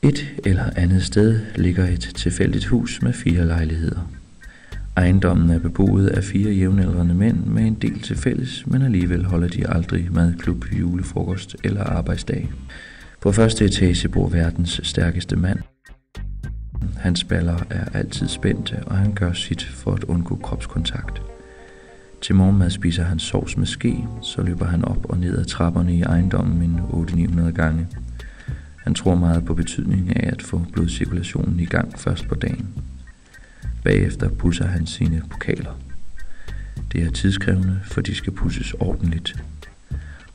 Et eller andet sted ligger et tilfældigt hus med 4 lejligheder. Ejendommen er beboet af 4 jævnaldrende mænd med en del til fælles, men alligevel holder de aldrig madklub, julefrokost eller arbejdsdag. På første etage bor verdens stærkeste mand. Hans baller er altid spændte, og han gør sit for at undgå kropskontakt. Til morgenmad spiser han sovs med ske, så løber han op og ned ad trapperne i ejendommen en 800-900 gange. Han tror meget på betydningen af at få blodcirkulationen i gang først på dagen. Bagefter pudser han sine pokaler. Det er tidskrævende, for de skal pudses ordentligt.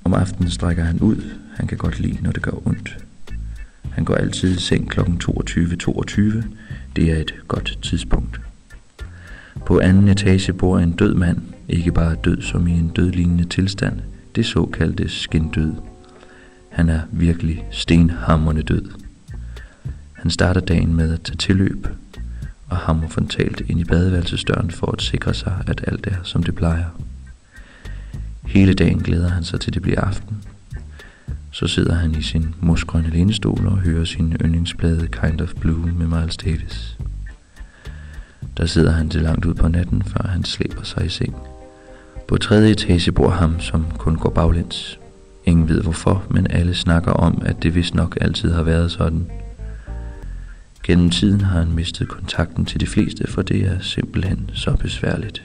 Om aftenen strækker han ud. Han kan godt lide, når det gør ondt. Han går altid i seng kl. 22.22. Det er et godt tidspunkt. På anden etage bor en død mand. Ikke bare død som i en dødlignende tilstand. Det såkaldte skindød. Han er virkelig stenhamrende død. Han starter dagen med at tage tilløb og hamrer frontalt ind i badeværelsesdøren for at sikre sig, at alt er, som det plejer. Hele dagen glæder han sig til det bliver aften. Så sidder han i sin mosgrønne lænestol og hører sin yndlingsplade Kind of Blue med Miles Davis. Der sidder han til langt ud på natten, før han slæber sig i seng. På 3. etage bor ham, som kun går baglæns. Ingen ved hvorfor, men alle snakker om, at det vist nok altid har været sådan. Gennem tiden har han mistet kontakten til de fleste, for det er simpelthen så besværligt.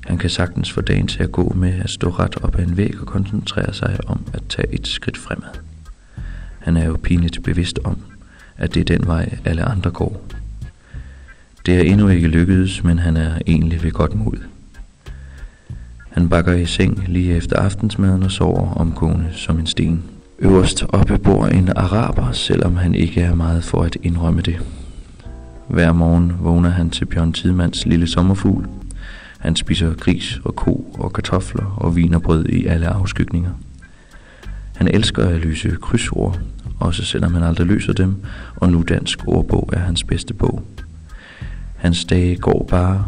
Han kan sagtens få dagen til at gå med at stå ret op ad en væg og koncentrere sig om at tage et skridt fremad. Han er jo pinligt bevidst om, at det er den vej, alle andre går. Det er endnu ikke lykkedes, men han er egentlig ved godt mod. Han bakker i seng lige efter aftensmaden og sover omgående som en sten. Øverst oppe bor en araber, selvom han ikke er meget for at indrømme det. Hver morgen vågner han til Bjørn Tidmands lille sommerfugl. Han spiser gris og ko og kartofler og wienerbrød i alle afskygninger. Han elsker at løse krydsord, også selvom han aldrig løser dem, og nu Dansk Ordbog er hans bedste bog. Hans dage går bare.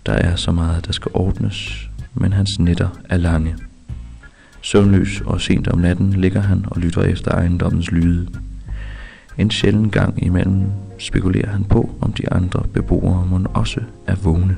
Der er så meget, der skal ordnes, men hans nætter er lange. Søvnløs og sent om natten ligger han og lytter efter ejendommens lyde. En sjælden gang imellem spekulerer han på, om de andre beboere må også er vågne.